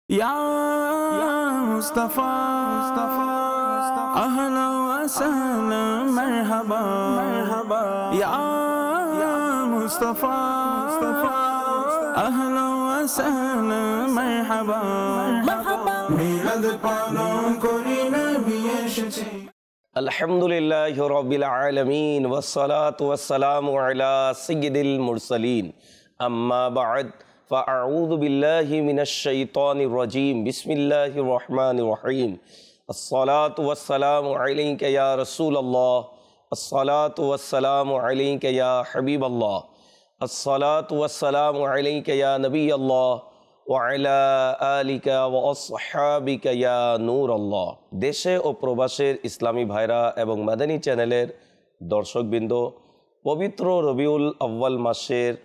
या मुस्तफा अहला व सहला मरहबा या मुस्तफा अहला व सहला मरहबा मिलाद पालन करी नबी एसेছে। अल्हम्दुलिल्लाहि रब्बिल आलमीन वस्सलातु वस्सलामु अला सय्यिदिल मुरसलीन अम्मा बाद फ़अऊज़ु बिल्लाहि मिनश शैतानिर रजीम बिस्मिल्लाहिर रहमानिर रहीम अस्सलातु वस्सलामु अलैका या रसूलल्लाह अस्सलातु वस्सलामु अलैका या हबीबल्लाह अस्सलातु वस्सलामु अलैका या नबियल्लाह व अला आलिका व अस्हाबिका या नूरल्लाह। देशे ओ प्रवासेर इस्लामी भाईरा एवं मादानी चैनेलेर दर्शकबृंद पवित्र रबिउल अव्वल मासेर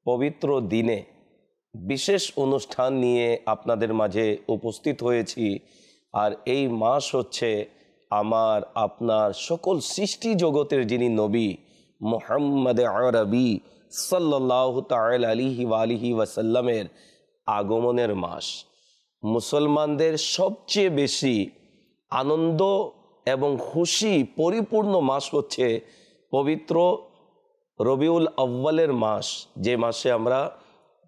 पवित्र दिने विशेष अनुष्ठान निये आपनादेर माझे उपस्थित होयेछि। आर एई मास होच्छे आमार आपनार सकल सृष्टि जगतेर जिनि नबी मुहम्मद अरबी सल्लल्लाहु ताआला अलैहि व आलिहि वसल्लमेर आगमनेर मास। मुसलमानदेर सबचेये बेशी आनंद एवं खुशी परिपूर्ण मास होच्छे पवित्र रबिउल अव्वलेर मास, जे मासे आमरा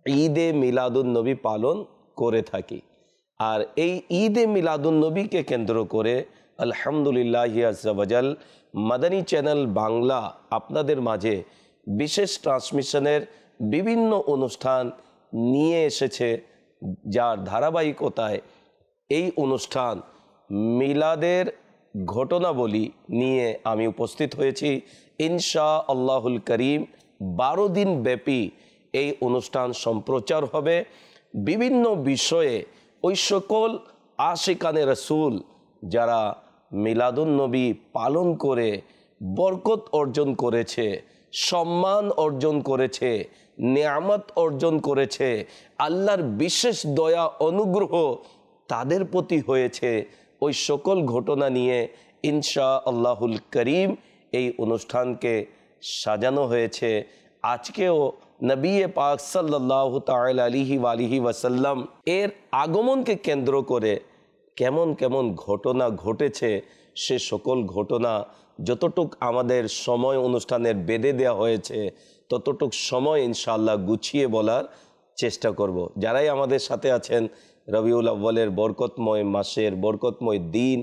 ईदे मिलादुन नबी पालन करे थाकी। और ये ईदे मिलादुन नबी के केंद्र करे अल्हम्दुलिल्लाहि अज़्ज़ा वजल मादानी चैनल बांगला आपनादेर माझे विशेष ट्रांसमिशनेर विभिन्न अनुष्ठान निये एसेछे, जार धाराबाहिकताय এই অনুষ্ঠান মিলাদের ঘটনাবলী নিয়ে আমি উপস্থিত হয়েছি। ইনশাআল্লাহুল করিম 12 দিন ব্যাপী এই অনুষ্ঠান সম্প্রচার হবে। বিভিন্ন বিষয়ে ওই সকল আশিকানে রাসূল যারা মিলাদুন নবী পালন করে বরকত অর্জন করেছে, সম্মান অর্জন করেছে, নিয়ামত অর্জন করেছে, আল্লাহর বিশেষ দয়া অনুগ্রহ তাদের প্রতি হয়েছে, ওই সকল ঘটনা নিয়ে ইনশাআল্লাহুল করিম এই অনুষ্ঠানকে সাজানো হয়েছে। আজকেও নবী পাক সাল্লাল্লাহু তাআলা আলাইহি ওয়া আলিহি ওয়াসাল্লাম এর আগমনকে কেন্দ্র করে কেমন কেমন ঘটনা ঘটেছে, সে সকল ঘটনা যতটুক আমাদের সময় অনুষ্ঠানের বেঁধে দেওয়া হয়েছে ততটুক সময় ইনশাআল্লাহ গুছিয়ে বলার চেষ্টা করব। যারাই আমাদের সাথে আছেন রবিউল আউ্বালের বরকতময় মাসের বরকতময় দিন,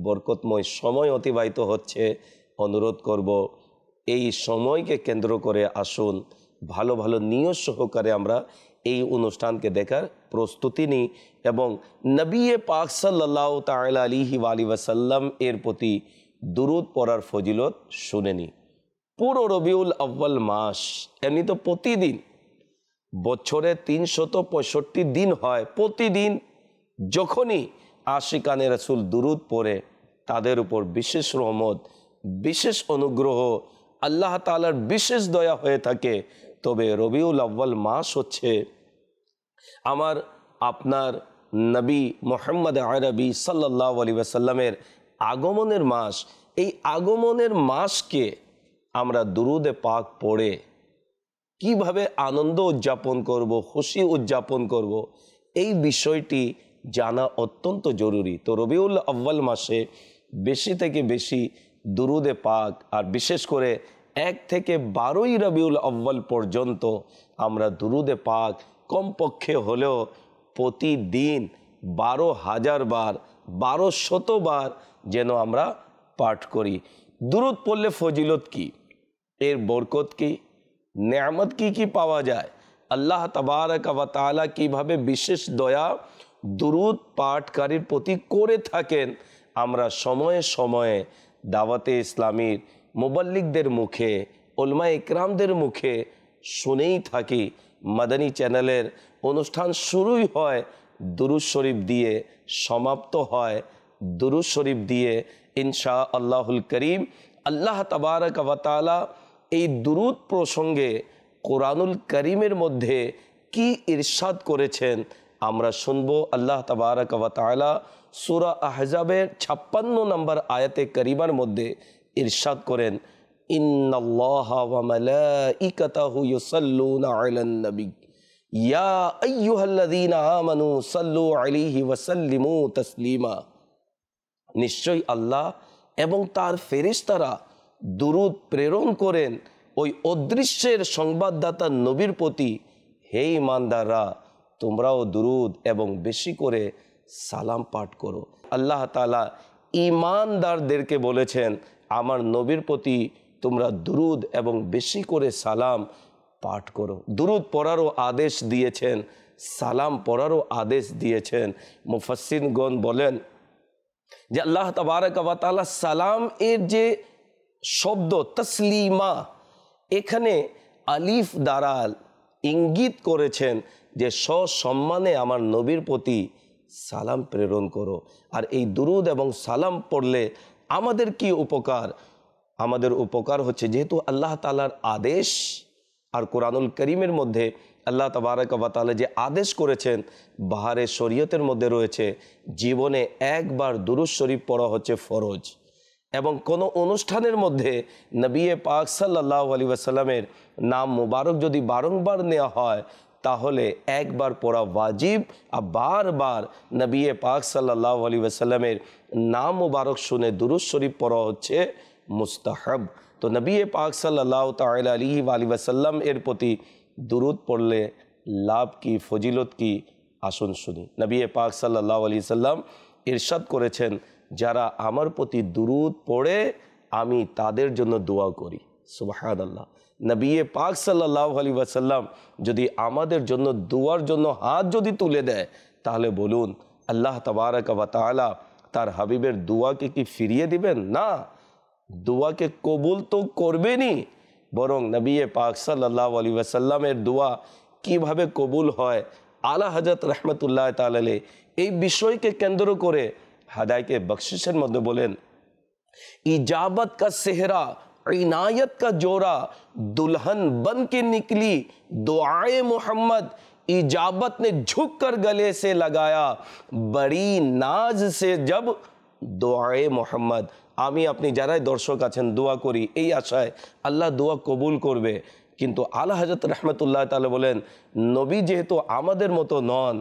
বরকতময় সময় অতিবাহিত হচ্ছে, অনুরোধ করব এই সময়কে কেন্দ্র করে আসুন ভালো ভালো নিয়ত সহকারে আমরা এই অনুষ্ঠানকে দেখার প্রস্তুতি নিই এবং নবী পাক সাল্লাল্লাহু তাআলা আলাইহি ওয়া আলিহি ওয়াসাল্লাম এর প্রতি দুরূদ পড়ার ফজিলত শুনে নিই। পুরো রবিউল আউ্বাল মাস এমনি তো প্রতিদিন বছরে 365 দিন হয়, প্রতিদিন যখনই আশিকানে রাসূল দুরূদ পড়ে তাদের উপর বিশেষ রহমত, বিশেষ অনুগ্রহ, আল্লাহ তাআলার বিশেষ দয়া হয়ে থাকে। তবে রবিউল আউ্বাল মাস হচ্ছে আমার আপনার নবী মুহাম্মদ আরবি সাল্লাল্লাহু আলাইহি ওয়াসাল্লামের আগমনের মাস। এই আগমনের মাসকে আমরা দুরূদে পাক পড়ে কিভাবে আনন্দ উদযাপন করব, খুশি উদযাপন করব, এই বিষয়টি জানা অত্যন্ত জরুরি। তো রবিউল আউ্বাল মাসে বেশি থেকে বেশি দুরূদে পাক, আর বিশেষ করে 1 থেকে 12ই রবিউল আউ্বাল পর্যন্ত আমরা দুরূদে পাক কমপক্ষে হলেও প্রতিদিন 12,000 বার 1200 বার যেন আমরা পাঠ করি। দুরূদ পড়লে ফজিলত কি, এর বরকত কি, নেয়ামত কি পাওয়া যায়, আল্লাহ তাবারক ওয়া তাআলা কিভাবে বিশেষ দয়া দুরূদ পাঠকারীর প্রতি করে থাকেন, আমরা সময়ে সময়ে দাওয়াতে ইসলামীর মুবাল্লিগদের মুখে, উলামায়ে ইকরামদের মুখে শুনেই থাকি। মাদানী চ্যানেলের অনুষ্ঠান শুরুই হয় দুরূদ শরীফ দিয়ে, সমাপ্ত হয় দুরূদ শরীফ দিয়ে। ইনশাআল্লাহুল করিম আল্লাহ তাবারক ওয়া তাআলা এই দুরূদ প্রসঙ্গে কোরআনুল করিমের মধ্যে কি ইরশাদ করেছেন আমরা শুনবো। আল্লাহ তাবারক ওয়া তাআলা সূরা আহজাবের 56 নম্বর আয়াতে কারিমার মধ্যে ইরশাদ করেন, ইন্নাল্লাহা ওয়া মালাইকাতাহু ইউসাল্লুনা আলান নবী ইয়া আইয়ুহাল্লাযীনা আমানু সাল্লু আলাইহি ওয়া সাল্লিমু তাসলিমা। নিশ্চয়ই আল্লাহ এবং তার ফেরেশতারা দুরূদ প্রেরণ করেন ওই অদৃশ্যের সংবাদদাতা নবীর প্রতি। হে ঈমানদাররা, তোমরাও দুরূদ এবং বেশি করে সালাম পাঠ করো। আল্লাহ তাআলা ঈমানদারদেরকে বলেছেন আমার নবীর প্রতি তোমরা দুরূদ এবং বেশি করে সালাম পাঠ করো। দুরূদ পড়ারও আদেশ দিয়েছেন, সালাম পড়ারও আদেশ দিয়েছেন। মুফাসসিরগণ বলেন যে আল্লাহ তাবারক ওয়া তাআলা সালাম এর যে শব্দ তসলিমা, এখানে আলিফ দ্বারা ইঙ্গিত করেছেন যে সসম্মানে আমার নবীর প্রতি সালাম প্রেরণ করো। আর এই দুরূদ এবং সালাম পড়লে আমাদের কি উপকার? আমাদের উপকার হচ্ছে, যেহেতু আল্লাহ তাআলার আদেশ, আর কোরআনুল করিমের মধ্যে আল্লাহ তাবারক ওয়া তাআলা যে আদেশ করেছেন বাহারে শরীয়তের মধ্যে রয়েছে, জীবনে একবার দুরূদ শরীফ পড়া হচ্ছে ফরজ। এবং কোনো অনুষ্ঠানের মধ্যে নবী পাক সাল্লাল্লাহু আলাইহি ওয়াসাল্লামের নাম মুবারক যদি বারংবার নেওয়া হয় তাহলে একবার পড়া ওয়াজিব, আর বারবার নবী পাক সাল্লাল্লাহু আলাইহি ওয়াসাল্লামের নাম মুবারক শুনে দুরূদ শরীফ পড়া হচ্ছে মুস্তাহাব। তো নবী পাক সাল্লাল্লাহু তাআলা আলাইহি ওয়াসাল্লাম এর প্রতি দুরূদ পড়লে লাভ কি, ফজিলত কি, আসুন শুনি। নবী পাক সাল্লাল্লাহু আলাইহি সাল্লাম ইরশাদ করেছেন, যারা আমার প্রতি দুরূদ পড়ে আমি তাদের জন্য দোয়া করি। সুবহানাল্লাহ। নবী পাক সাল্লাল্লাহু আলাইহি ওয়াসাল্লাম যদি আমাদের জন্য দোয়ার জন্য হাত যদি তুলে দেয়, তাহলে বলুন আল্লাহ তাবারক ওয়া তাআলা তার হাবিবের দোয়াকে কি ফিরিয়ে দিবেন? না, দোয়াকে কবুল তো করবেনই, বরং নবী পাক সাল্লাল্লাহু আলাইহি ওয়াসাল্লামের দোয়া কিভাবে কবুল হয়, আলা হযরত রাহমাতুল্লাহ তাআলা আলাইহি এই বিষয়কে কেন্দ্র করে হাদায়াকে বখশিশের মধ্যে বলেন, इजाबत का सेहरा इनायत का जोरा दुल्हन बन के निकली दुआए मोहम्मद इजाबत ने झुक कर गले से लगाया बड़ी नाज से जब दुआए मोहम्मद। আমি আপনি যারাই দর্শক আছেন দোয়া করি এই আশায় আল্লাহ দোয়া কবুল করবে, কিন্তু আলা হযরত রাহমাতুল্লাহ তাআলা বলেন নবী যেহেতু আমাদের মতো নন,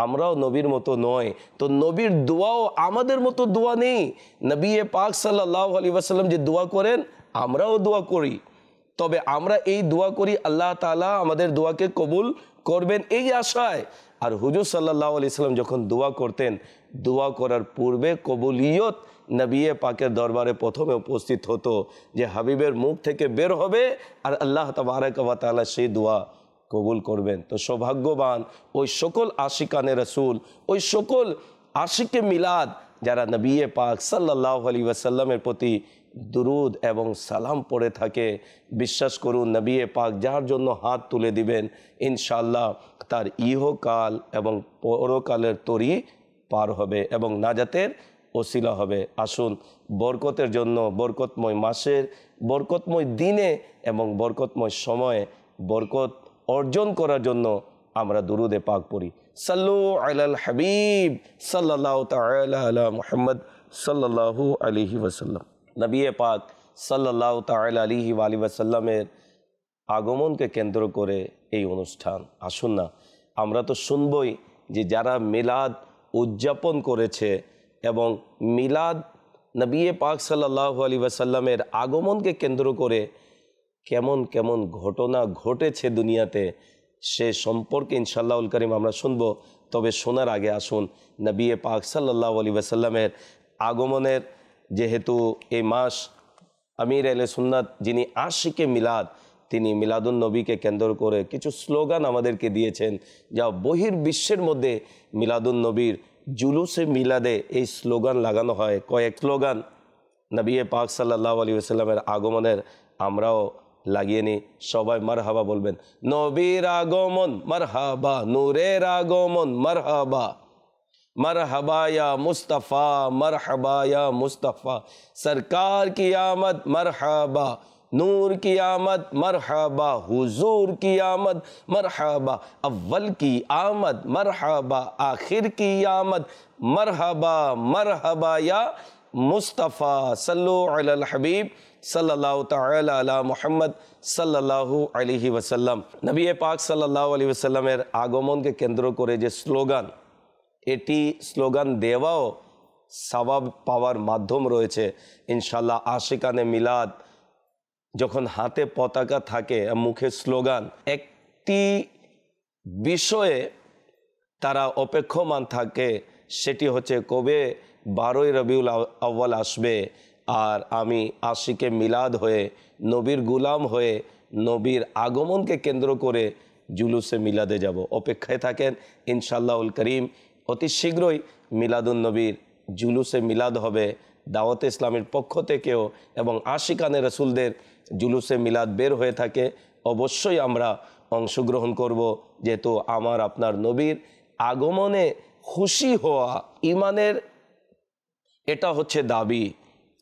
আমরাও নবীর মতো নয়, তো নবীর দোয়াও আমাদের মতো দোয়া নেই। নবী পাক সাল্লাল্লাহু আলাইহি ওয়াসাল্লাম যে দোয়া করেন আমরাও দোয়া করি, তবে আমরা এই দোয়া করি আল্লাহ তাআলা আমাদের দোয়াকে কবুল করবেন এই আশায়। আর হুজুর সাল্লাল্লাহু আলাইহি ওয়াসাল্লাম যখন দোয়া করতেন, দোয়া করার পূর্বে কবুলিয়ত নবী পাকের দরবারে প্রথমে উপস্থিত হতো, যে হাবিবের মুখ থেকে বের হবে আর আল্লাহ তাবারক ওয়া তাআলা সেই দোয়া কবুল করবেন। তো সৌভাগ্যবান ওই সকল আশিকানে রসুল, ওই সকল আশিকে মিলাদ যারা নবী পাক সাল্লাল্লাহু আলাইহি ওয়াসাল্লামের প্রতি দুরূদ এবং সালাম পড়ে থাকে। বিশ্বাস করুন নবী পাক যার জন্য হাত তুলে দিবেন ইনশাআল্লাহ তার ইহকাল এবং পরকালের তরি পার হবে এবং নাজাতের ওসিলা হবে। আসুন বরকতের জন্য, বরকতময় মাসের বরকতময় দিনে এবং বরকতময় সময়ে বরকত অর্জন করার জন্য আমরা দুরুদে পাক পড়ি। সাল্লু আলাল হাবিব সাল্লাল্লাহু তাআলা আলা মুহাম্মদ সাল্লাল্লাহু আলাইহি ওয়াসাল্লাম। নবী পাক সাল্লাল্লাহু তাআলা আলাইহি ওয়াসাল্লামের আগমনকে কেন্দ্র করে এই অনুষ্ঠান। আসুন না, আমরা তো শুনবই যে যারা মিলাদ উদযাপন করেছে এবং মিলাদ নবী পাক সাল্লাল্লাহু আলাইহি ওয়াসাল্লামের আগমনকে কেন্দ্র করে কেমন কেমন ঘটনা ঘটেছে দুনিয়াতে, সে সম্পর্কে ইনশাআল্লাহুল কারীম আমরা শুনবো। তবে শোনার আগে আসুন নবী পাক সাল্লাল্লাহু আলাইহি ওয়াসাল্লামের আগমনের, যেহেতু এই মাস আমির আহলে সুন্নাত যিনি আশিকে মিলাদ, তিনি মিলাদুন নবীকে কেন্দ্র করে কিছু স্লোগান আমাদেরকে দিয়েছেন, যা বহির্বিশ্বের মধ্যে মিলাদুন নবীর জুলুসে মিলাদে এই স্লোগান লাগানো হয়। কয়েক স্লোগান নবী পাক সাল্লাল্লাহু আলাইহি ওয়াসাল্লামের আগমনের আমরাও লাগিয়ে নি। সবাই মারহাবা বলবেন। নবীর আগমন মারহাবা, নূরের আগমন মারহাবা, মারহাবা ইয়া মুস্তাফা, মারহাবা ইয়া মুস্তাফা, সরকার की आमद मरहबा, नूर की आमद मरहबा, हुजूर की आमद मरहबा, अव्वल की आमद मरहबा, आखिर की आमद मरहबा, मरहबा या মুস্তাফা সাল্লু আলাল হাবিব সাল্লাল্লাহু তাআলা আলা মুহাম্মদ সাল্লাল্লাহু আলাইহি ওয়াসাল্লাম। নবী পাক সাল্লাল্লাহু আলাইহি ওয়াসাল্লামের আগমনকে কেন্দ্র করে যে স্লোগান, এটি স্লোগান দেওয়াও সওয়াব পাওয়ার মাধ্যম রয়েছে ইনশাআল্লাহ। আশিকানে মিলাদ যখন হাতে পতাকা থাকে, মুখে স্লোগান, একটি বিষয়ে তারা অপেক্ষমান থাকে, সেটি হচ্ছে কবে 12ই রবিউল আউয়াল আসবে আর আমি আশিকে মিলাদ হয়ে, নবীর গুলাম হয়ে, নবীর আগমনকে কেন্দ্র করে জুলুসে মিলাদে যাব। অপেক্ষায় থাকেন ইনশাআল্লাহুল করিম। অতি শীঘ্রই মিলাদুন নবীর জুলুসে মিলাদ হবে দাওয়াতে ইসলামের পক্ষ থেকেও, এবং আশিকানে রসুলদের জুলুসে মিলাদ বের হয়ে থাকে। অবশ্যই আমরা অংশগ্রহণ করব, যেহেতু আমার আপনার নবীর আগমনে খুশি হওয়া ইমানের এটা হচ্ছে দাবি,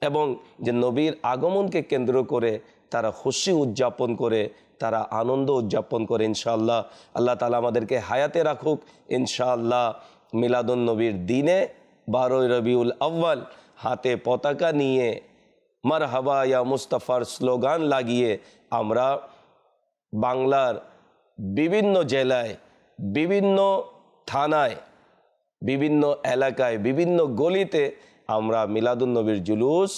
এবং যে নবীর আগমনকে কেন্দ্র করে তারা খুশি উদযাপন করে, তারা আনন্দ উদযাপন করে ইনশাআল্লাহ। আল্লাহ তাআলা আমাদেরকে হায়াতে রাখুক ইনশাআল্লাহ। মিলাদুন নবীর দিনে 12ই রবিউল আউয়াল হাতে পতাকা নিয়ে মারহাবা ইয়া মুস্তাফার স্লোগান লাগিয়ে আমরা বাংলার বিভিন্ন জেলায়, বিভিন্ন থানায়, বিভিন্ন এলাকায়, বিভিন্ন গলিতে আমরা মিলাদুন নবীর জুলুস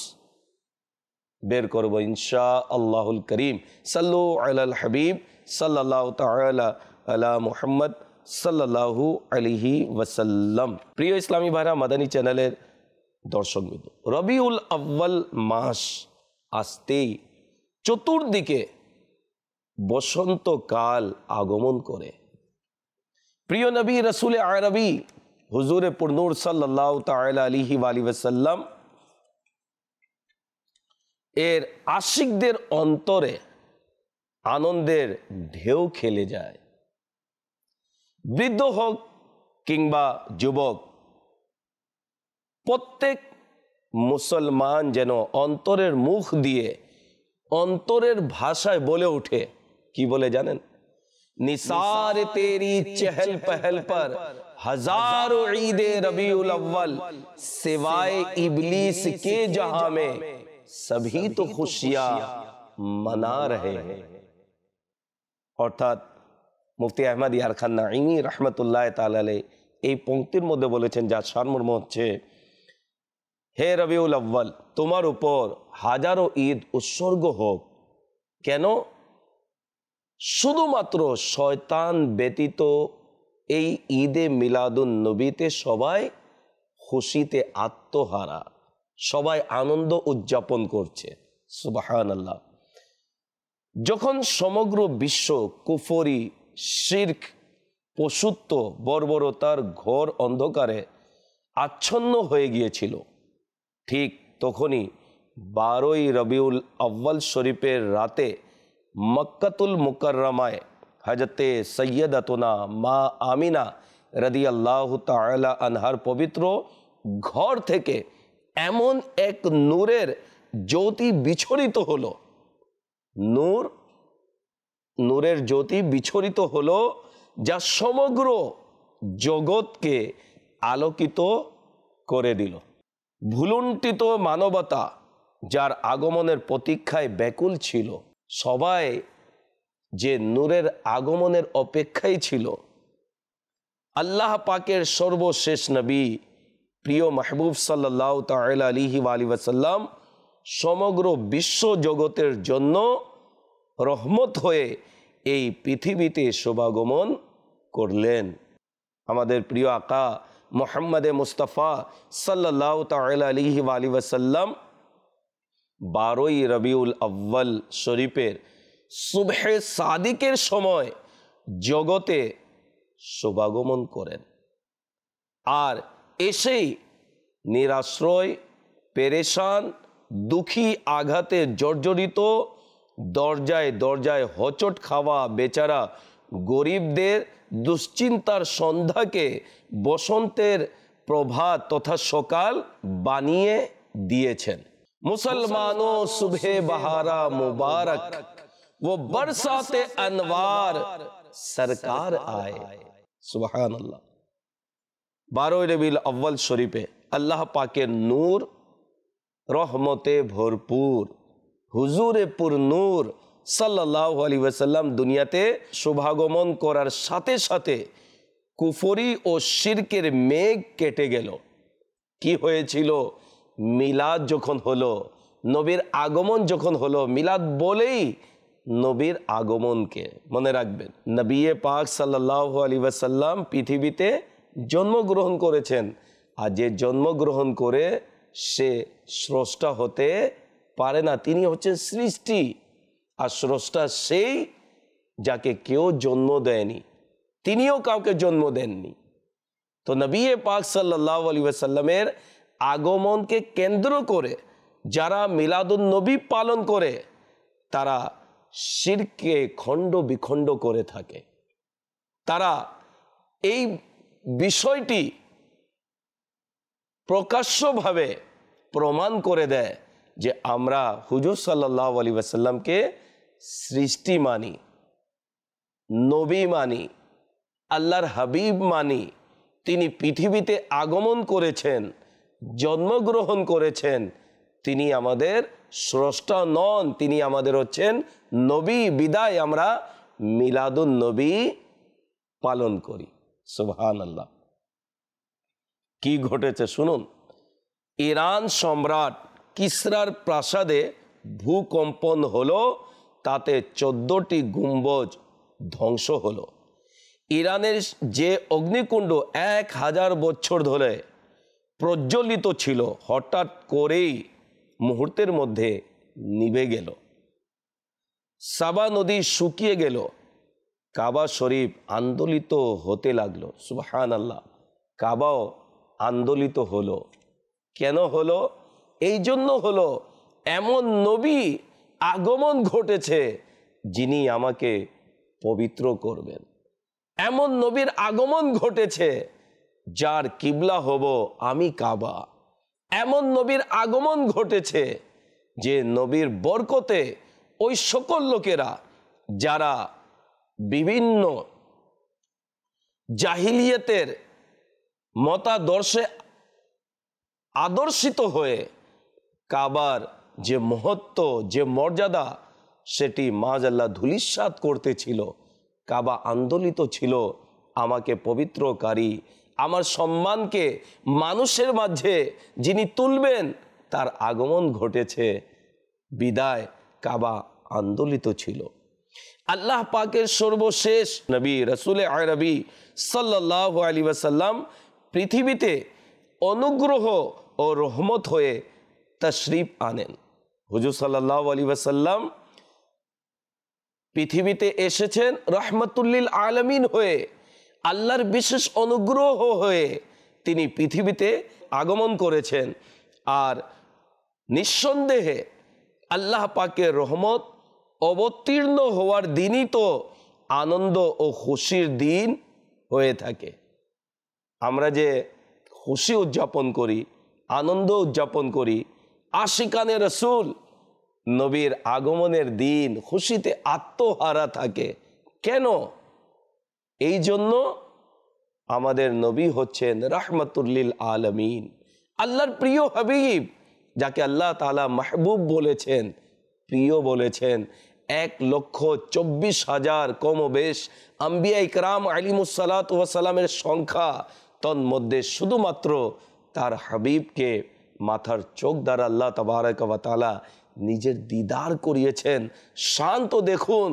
বের করব ইনশাআল্লাহুল করিম। সাল্লু আলাল হাবিব সাল্লাল্লাহু তাআলা আলা মুহাম্মদ সাল্লাল্লাহু আলাইহি ওয়াসাল্লাম। প্রিয় ইসলামী ভাইরা, মাদানী চ্যানেলের দর্শকবৃন্দ, রবিউল আউয়াল মাস আসতেই চতুর্দিকে বসন্তকাল আগমন করে। প্রিয় নবী রসুল আরবি হুজুরে পুরনূর সাল্লাল্লাহু তাআলা আলাইহি ওয়াসাল্লাম এর আশিকদের অন্তরে আনন্দের ঢেউ খেলে যায়। বৃদ্ধ হোক কিংবা যুবক, প্রত্যেক মুসলমান যেন অন্তরের মুখ দিয়ে, অন্তরের ভাষায় বলে ওঠে। কি বলে জানেন? निसार तेरी चहल पहल पर हजारों ईदे रबीउल अव्वल, सिवाय इबलीस के जहां में सभी तो खुशियां मना रहे हैं। অর্থাৎ মুফতি আহমদ ইয়ার খান নাঈমি রহমতুল্লাহ তাআলা আলাইহি এই পংক্তির মধ্যে বলেছেন, যার সারমর্ম হচ্ছে, হে রবিউল আউয়াল, তোমার উপর হাজারো ঈদ উৎসর্গ হোক। কেন? শুধুমাত্র শয়তান ব্যতীত এই ঈদে মিলাদুন নবীতে সবাই খুশিতে আত্মহারা, সবাই আনন্দ উদযাপন করছে। সুবহানাল্লাহ। যখন সমগ্র বিশ্ব কুফরি, শিরক, পশুত্ব, বর্বরতার ঘোর অন্ধকারে আচ্ছন্ন হয়ে গিয়েছিল, ঠিক তখনই 12ই রবিউল আউয়াল শরীফের রাতে মক্কাতুল মুকাররমায় হযরতে সৈয়দাতুনা মা আমিনা রাদিয়াল্লাহু তাআলা আনহার পবিত্র ঘর থেকে এমন এক নূরের জ্যোতি বিছড়িত হলো, নূরের জ্যোতি বিছড়িত হলো, যা সমগ্র জগৎকে আলোকিত করে দিল। ভুলুণ্ঠিত মানবতা যার আগমনের প্রতীক্ষায় ব্যাকুল ছিল, সবাই যে নূরের আগমনের অপেক্ষায় ছিল, আল্লাহ পাকের সর্বশেষ নবী প্রিয় মাহবুব সাল্লাল্লাহু তাআলা আলাইহি ওয়াসাল্লাম সমগ্র বিশ্ব জগতের জন্য রহমত হয়ে এই পৃথিবীতে শুভাগমন করলেন। আমাদের প্রিয় আকা মুহাম্মদে মুস্তাফা সাল্লাল্লাহু তাআলা আলাইহি ওয়াসাল্লাম 12ই রবিউল আউয়াল শরীফের সুবহে সাদিকের সময় জগতে শুভাগমন করেন, আর এসেই নিরাশ্রয়, পেরেশান, দুঃখী, আঘাতে জর্জরিত, দরজায় দরজায় হোঁচট খাওয়া বেচারা গরিবদের দুশ্চিন্তার সন্ধ্যাকে বসন্তের প্রভাত তথা সকাল বানিয়ে দিয়েছেন। মুসলমানো সুবহে বাহারা মুবারক, वो बरसाते अनवार सरकार आए। সুবহানাল্লাহ। 12ই রবিউল আউয়াল শরীফে আল্লাহ পাকের নূর রহমতে ভরপুর হুজুরে পুর নূর সাল্লাল্লাহু আলাইহি ওয়াসাল্লাম দুনিয়াতে শুভাগমন করার সাথে সাথে কুফরি ও শিরকের মেঘ কেটে গেল। কি হয়েছিল? মিলাদ যখন হলো, নবীর আগমন যখন হলো, মিলাদ বলেই নবীর আগমনকে মনে রাখবেন। নবী পাক সাল্লাল্লাহু আলাইহি ওয়াসাল্লাম পৃথিবীতে জন্মগ্রহণ করেছেন, আর যে জন্মগ্রহণ করে সে স্রষ্টা হতে পারে না। তিনি হচ্ছেন সৃষ্টি, আর স্রষ্টা সেই যাকে কেউ জন্ম দেয়নি, তিনিও কাউকে জন্ম দেননি। তো নবী পাক সাল্লাল্লাহু আলাইহি ওয়াসাল্লামের আগমনকে কেন্দ্র করে যারা মিলাদুন নবী পালন করে তারা শিরকে খণ্ড বিখণ্ড করে থাকে। তারা এই বিষয়টি প্রকাশ্যভাবে প্রমাণ করে দেয় যে আমরা হুজুর সাল্লাল্লাহু আলাইহি ওয়াসাল্লামকে সৃষ্টি মানি, নবী মানি, আল্লাহর হাবিব মানি। তিনি পৃথিবীতে আগমন করেছেন, জন্মগ্রহণ করেছেন, তিনি আমাদের স্রষ্টা নন, তিনি আমাদের হচ্ছেন নবী। বিদায় আমরা মিলাদুন নবী পালন করি। সুবহানাল্লাহ। কি ঘটেছে শুনুন। ইরান সম্রাট কিসরার প্রাসাদে ভূকম্পন হলো, তাতে 14টি গুম্বজ ধ্বংস হলো। ইরানের যে অগ্নিকুণ্ড 1000 বছর ধরে প্রজ্বলিত ছিল, হঠাৎ করেই মুহূর্তের মধ্যে নিভে গেল। সাবা নদী শুকিয়ে গেল, কাবা শরীফ আন্দোলিত হতে লাগলো। সুবহানাল্লাহ। কাবাও আন্দোলিত হলো। কেন হলো? এই জন্য হলো এমন নবী আগমন ঘটেছে যিনি আমাকে পবিত্র করবেন। এমন নবীর আগমন ঘটেছে যার কিবলা হব আমি কাবা। এমন নবীর আগমন ঘটেছে যে নবীর বরকতে ওই সকল লোকেরা যারা বিভিন্ন জাহিলিয়াতের মতাদর্শে আদর্শিত হয়ে কাবার যে মহত্ব, যে মর্যাদা, সেটি মাআজাল্লাহ ধূলিসাৎ করতেছিল। কাবা আন্দোলিত ছিল আমাকে পবিত্রকারী, আমার সম্মানকে মানুষের মাঝে যিনি তুলবেন তার আগমন ঘটেছে। বিদায় কাবা আন্দোলিত ছিল। আল্লাহ পাকের সর্বশেষ নবী রাসূলে আরবি সাল্লাল্লাহু আলাইহি ওয়াসাল্লাম পৃথিবীতে অনুগ্রহ ও রহমত হয়ে তশরিফ আনেন। হুজুর সাল্লাল্লাহু আলাইহি ওয়াসাল্লাম পৃথিবীতে এসেছেন রহমতুল্লিল আলামিন হয়ে, আল্লাহর বিশেষ অনুগ্রহ হয়ে তিনি পৃথিবীতে আগমন করেছেন। আর নিঃসন্দেহে আল্লাহ পাকের রহমত অবতীর্ণ হওয়ার দিনই তো আনন্দ ও খুশির দিন হয়ে থাকে। আমরা যে খুশি উদযাপন করি, আনন্দ উদযাপন করি, আশিকানে রসুল নবীর আগমনের দিন খুশিতে আত্মহারা থাকে। কেন? এই জন্য আমাদের নবী হচ্ছেন রাহমাতুল্লিল আলামিন, আল্লাহর প্রিয় হাবিব, যাকে আল্লাহ তাআলা মাহবুব বলেছেন, প্রিয় বলেছেন। 1,24,000 কমবেশ আম্বিয়া ইকরাম আলাইহিমুসসালাতু ওয়াসসালামের সংখ্যা, তন্মধ্যে শুধুমাত্র তার হাবিবকে মাথার চোখ দ্বারা আল্লাহ তাবারাকা ওয়া তাআলা নিজের দিদার করিয়েছেন। শান তো দেখুন,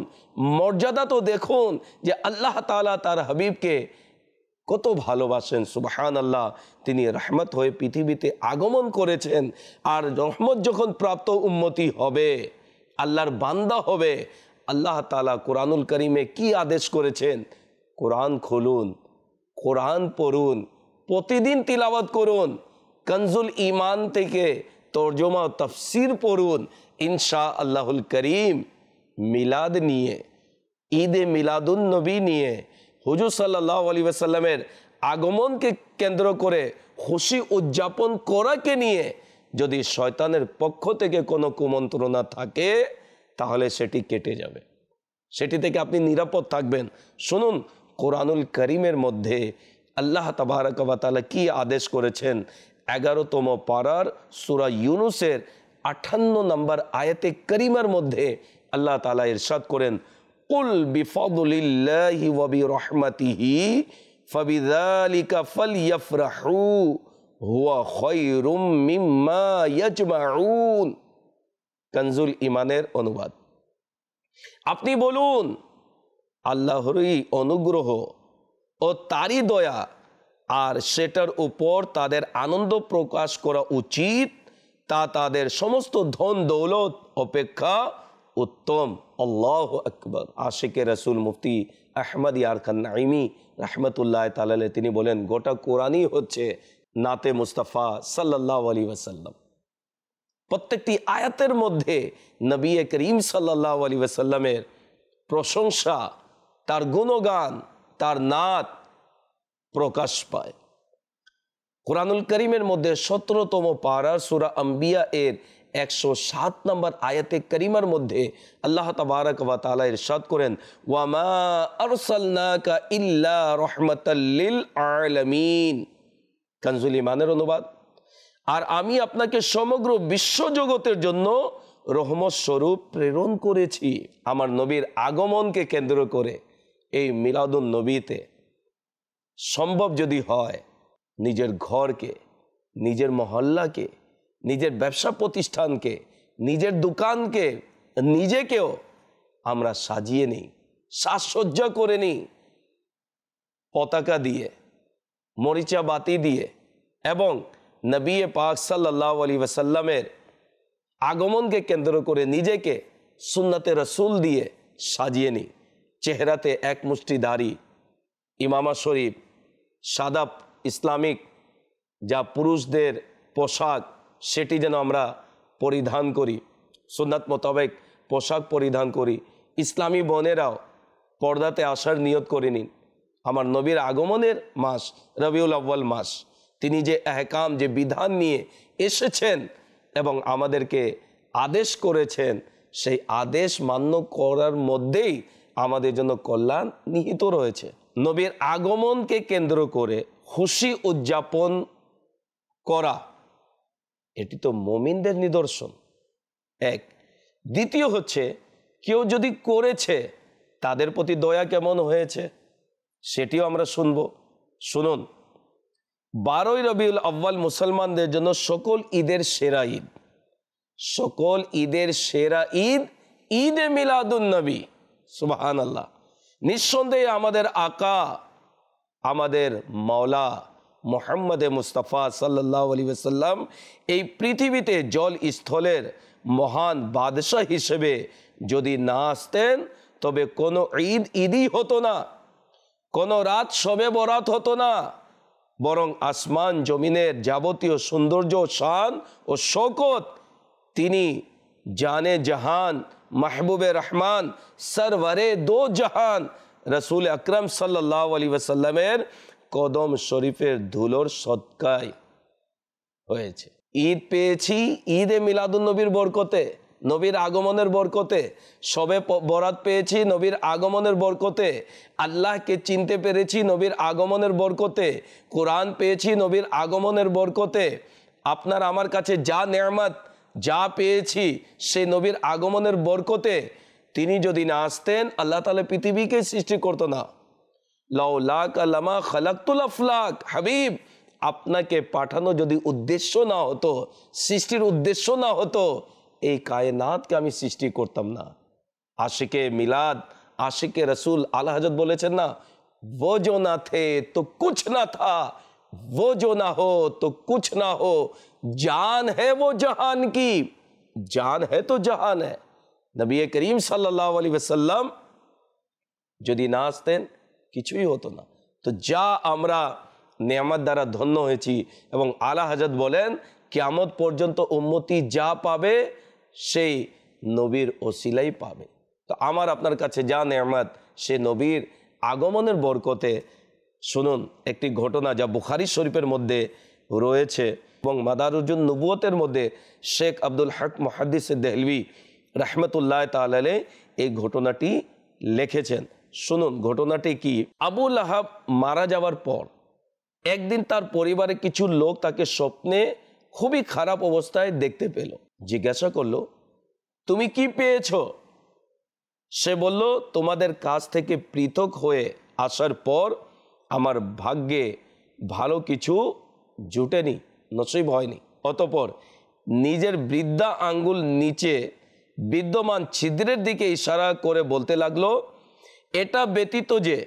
মর্যাদা তো দেখুন যে আল্লাহ তাআলা তার হাবিবকে কত ভালোবাসেন। সুবহানাল্লাহ। তিনি রহমত হয়ে পৃথিবীতে আগমন করেছেন। আর রহমত যখন প্রাপ্ত উম্মতি হবে, আল্লাহর বান্দা হবে, আল্লাহ তাআলা কোরআনুল কারীমে কি আদেশ করেছেন? কোরআন খুলুন, কোরআন পড়ুন, প্রতিদিন তিলাওয়াত করুন, কনজুল ঈমান থেকে তরজমা ও তাফসীর পড়ুন। ইনশাআল্লাহুল করিম মিলাদ নিয়ে, ঈদে মিলাদুন নবী নিয়ে, হুজুর সাল্লাল্লাহু আলাইহি ওয়াসাল্লামের আগমনকে কেন্দ্র করে খুশি উদযাপন করাকে নিয়ে যদি শয়তানের পক্ষ থেকে কোনো কুমন্ত্রণা থাকে তাহলে সেটি কেটে যাবে, সেটি থেকে আপনি নিরাপদ থাকবেন। শুনুন কোরআনুল কারীমের মধ্যে আল্লাহ তাবারাকা ওয়া তাআলা কি আদেশ করেছেন। 11তম পারার সূরা ইউনুসের 58 নম্বর আয়াতে করিমার মধ্যে আল্লাহ তাআলা ইরশাদ করেন, কুল বিফাদলিল্লাহি ওয়া বিরহমাতিহি ফাবিযালিকা ফালইফরাহু হুয়া খায়রুম মিম্মা ইয়াজমাউন। কানজুল ঈমানের অনুবাদ। আপনি বলুন, আল্লাহরই অনুগ্রহ ও তারই দয়া, আর সেটার উপর তাদের আনন্দ প্রকাশ করা উচিত, তা তাদের সমস্ত ধন দৌলত অপেক্ষা উত্তম। আল্লাহু আকবার। আশিকে রাসূল মুফতি আহমদ ইয়ারখান নাইমি রাহমাতুল্লাহ তাআলা আলাইহি তিনি বলেন, গোটা কোরআনই হচ্ছে নাতে মুস্তাফা সাল্লাল্লাহু আলাইহি ওয়াসাল্লাম। প্রত্যেকটি আয়াতের মধ্যে নবী করিম সাল্লাল্লাহু আলাইহি ওয়াসাল্লামের প্রশংসা, তার গুণগান, তার নাত প্রকাশ পায়। কোরআনুল করিমের মধ্যে 17তম পারার সূরা আম্বিয়া এর 107 নম্বর আয়াতে করিমার মধ্যে আল্লাহ তাবারক ওয়া তাআলা ইরশাদ করেন, ওয়া মা আরসালনাকা ইল্লা রাহমাতাল লিল আলামিন। কানজুল ঈমানের অনুবাদ। আর আমি আপনাকে সমগ্র বিশ্বজগতের জন্য রহমত স্বরূপ প্রেরণ করেছি। আমার নবীর আগমনকে কেন্দ্র করে এই মিলাদুন নবীতে সম্ভব যদি হয়, নিজের ঘরকে, নিজের মহল্লাকে, নিজের ব্যবসা প্রতিষ্ঠানকে, নিজের দোকানকে, নিজেকেও আমরা সাজিয়ে নিই, সাজসজ্জা করে নিই পতাকা দিয়ে, মরিচা বাতি দিয়ে, এবং নবী পাক সাল্লাল্লাহু আলাইহি ওয়াসাল্লামের আগমনকে কেন্দ্র করে নিজেকে সুন্নতে রসুল দিয়ে সাজিয়ে নিই। চেহারাতে এক মুষ্টি দাড়ি, ইমামা শরীফ, সাদা ইসলামিক যা পুরুষদের পোশাক, সেটি যেন আমরা পরিধান করি, সুন্নাত মোতাবেক পোশাক পরিধান করি। ইসলামী বোনেরাও পর্দাতে আসার নিয়ত করে নিন। আমার নবীর আগমনের মাস রবিউল আউয়াল মাস, তিনি যে আহকাম, যে বিধান নিয়ে এসেছেন এবং আমাদেরকে আদেশ করেছেন, সেই আদেশ মান্য করার মধ্যেই আমাদের জন্য কল্যাণ নিহিত রয়েছে। নবীর আগমনকে কেন্দ্র করে খুশি উদযাপন করা, এটি তো মুমিনদের নিদর্শন এক। দ্বিতীয় হচ্ছে, কেউ যদি করেছে তাদের প্রতি দয়া কেমন হয়েছে সেটিও আমরা শুনব। শুনুন, 12ই রবিউল আউয়াল মুসলমানদের জন্য সকল ঈদের সেরা ঈদ। সকল ঈদের সেরা ঈদ ঈদে মিলাদুন নবী। সুবহানাল্লাহ। নিঃসন্দেহে আমাদের আকা, আমাদের মাওলা মুহাম্মদে মুস্তাফা সাল্লাল্লাহু আলাইহি ওয়াসাল্লাম এই পৃথিবীতে জল স্থলের মহান বাদশাহ হিসেবে যদি না আসতেন, তবে কোনো ঈদ ঈদই হতো না, কোনো রাত শবে বরাত হতো না, বরং আসমান জমিনের যাবতীয় সৌন্দর্য, শান ও শৌকত তিনি জানে জাহান, মাহবুবে রহমান, সরওয়ারে দো জাহান রসুল আকরম সাল্লাল্লাহু আলাইহি ওয়াসাল্লামের কদম শরীফের ধুলোর সদকায় হয়েছে। ঈদ পেয়েছি ঈদে মিলাদুন নবীর বরকতে, নবীর আগমনের বরকতে। শবে বরাত পেয়েছি নবীর আগমনের বরকতে। আল্লাহকে চিনতে পেরেছি নবীর আগমনের বরকতে। কোরআন পেয়েছি নবীর আগমনের বরকতে। আপনার আমার কাছে যা নেয়ামত, যা পেয়েছি সে নবীর আগমনের বরকতে। তিনি যদি না আসতেন, আল্লাহ তাআলা পৃথিবীকে সৃষ্টি করতো না। লাউলাকা লামা খালাকতুল আফলাক। হাবিব, আপনাকে পাঠানো যদি উদ্দেশ্য না হতো, সৃষ্টির উদ্দেশ্য না হতো, এই কায়নাতকে আমি সৃষ্টি করতাম না। আশিকে মিলাদ, আশিকে রসুল আলা হযরত বলেছেন না, वो जो ना थे तो कुछ ना था, वो जो ना हो तो कुछ ना हो, जान है वो जहान की, जान है तो जहान है। নবী করিম সাল্লাল্লাহু আলাইহি ওয়াসাল্লাম যদি না আসতেন কিছুই হতো না। তো যা আমরা নেয়ামত দ্বারা ধন্য হয়েছি, এবং আলা হযরত বলেন কিয়ামত পর্যন্ত উম্মতি যা পাবে সেই নবীর ওসিলাই পাবে। তো আমার আপনার কাছে যা নেয়ামত, সে নবীর আগমনের বরকতে। শুনুন একটি ঘটনা যা বুখারী শরীফের মধ্যে রয়েছে এবং মাদারুজুন নবুয়তের মধ্যে শেখ আব্দুল হক মুহাদ্দিস দেহলভী রাহমাতুল্লাহ তাআলা আলাইহি এই ঘটনাটি লিখেছেন। শুনুন ঘটনাটি কি। আবু লাহাব মারা যাওয়ার পর একদিন তার পরিবারে কিছু লোক তাকে স্বপ্নে খুবই খারাপ অবস্থায় দেখতে পেল। জিজ্ঞাসা করলো, তুমি কি পেয়েছো? সে বলল, তোমাদের কাছ থেকে পৃথক হয়ে আসার পর আমার ভাগ্যে ভালো কিছু জুটেনি, নসিব হয়নি। অতঃপর নিজের বৃদ্ধা আঙ্গুল নিচে বিদ্যমান ছিদ্রের দিকে ইশারা করে বলতে লাগলো, এটা ব্যতীত যে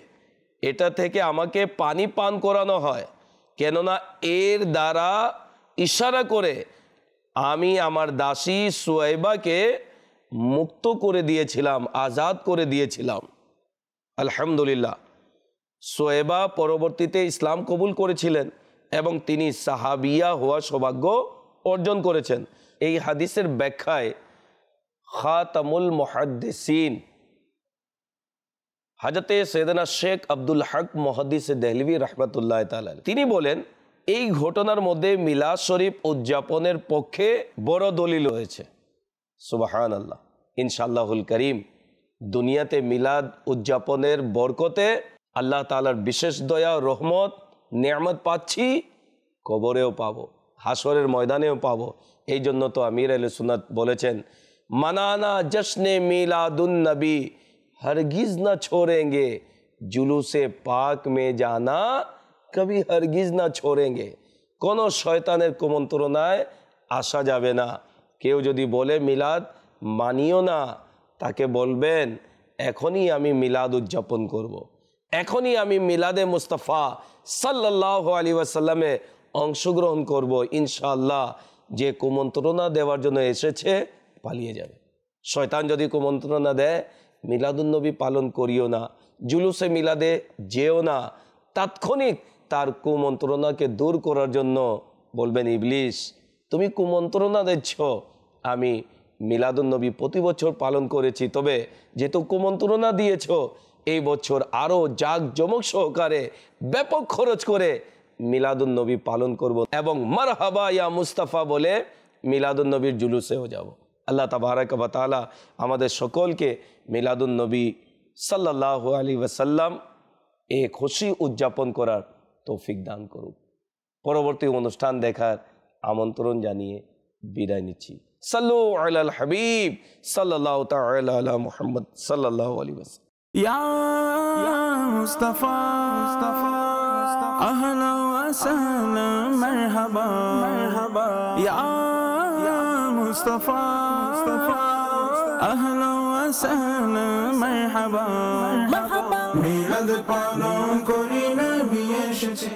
এটা থেকে আমাকে পানি পান করানো হয়, কেননা এর দ্বারা ইশারা করে আমি আমার দাসী সুয়াইবাকে মুক্ত করে দিয়েছিলাম, আজাদ করে দিয়েছিলাম। আলহামদুলিল্লাহ, সুয়াইবা পরবর্তীতে ইসলাম কবুল করেছিলেন এবং তিনি সাহাবিয়া হওয়ার সৌভাগ্য অর্জন করেছেন। এই হাদিসের ব্যাখ্যায় খাতামুল মুহাদ্দিসিন হযরতে সৈয়দনা শেখ আব্দুল হক মুহাদ্দিস দেহলভী রাহমাতুল্লাহ তাআলা তিনি বলেন, এই ঘটনার মধ্যে মিলাদ শরীফ উদযাপনের পক্ষে বড় দলিল রয়েছে। সুবহানাল্লাহ। ইনশাআল্লাহুল করিম দুনিয়াতে মিলাদ উদযাপনের বরকতে আল্লাহ তাআলার বিশেষ দয়া, রহমত, নিয়ামত পাচ্ছি, কবরেও পাবো, হাসরের ময়দানেও পাবো। এই জন্য তো আমির আহলে সুন্নাত বলেছেন, মানানা জশ্নে মিলাদুন নবী हरगिज न छोड़ेंगे, जुलूसे पाक में जाना कभी हरगिज न छोड़ेंगे। কোনো শয়তানের কুমন্ত্রণায় আসা যাবে না। কেউ যদি বলে মিলাদ মানিও না, তাকে বলবেন এখনই আমি মিলাদ উদযাপন করব। এখনই আমি মিলাদে মুস্তাফা সাল্লাল্লাহু আলাইহি ওয়াসাল্লামে অংশগ্রহণ করব। ইনশাআল্লাহ যে কুমন্ত্রণা দেওয়ার জন্য এসেছে পালিয়ে যাবে। শয়তান যদি কুমন্ত্রণা দেয়, মিলাদুন্নবী পালন করিও না, জুলুসে মিলাদে যেও না, তাৎক্ষণিক তার কুমন্ত্রণাকে দূর করার জন্য বলবেন, ইবলিস তুমি কুমন্ত্রণা দিচ্ছ, আমি মিলাদুন্নবী প্রতি বছর পালন করেছি, তবে যেহেতু কুমন্ত্রণা দিয়েছ, এই বছর আরও জাঁকজমক সহকারে ব্যাপক খরচ করে মিলাদুন্নবী পালন করব এবং মারহাবা ইয়া মুস্তাফা বলে মিলাদুন্নবীর জুলুসেও যাব। আল্লাহ তাবারাক ওয়া তাআলা আমাদের সকলকে মিলাদুন্নবী সাল্লাল্লাহু আলাইহি ওয়াসাল্লাম এ খুশি উদযাপন করার তৌফিক দান করুক। পরবর্তী অনুষ্ঠান দেখার আমন্ত্রণ জানিয়ে বিদায় নিচ্ছি। সাল্লু আলাল হাবিব সাল্লাল্লাহু তাআলা আলা মুহাম্মদ সাল্লাল্লাহু আলাইহি ওয়াসাল্লাম। ইয়া মুস্তাফা আহলা ওয়া সাহলা মারহাবা ইয়া মুস্তাফা আহলা ওয়া সাহলা মারহাবা মিলাদ পালন করি নবী এসেছে।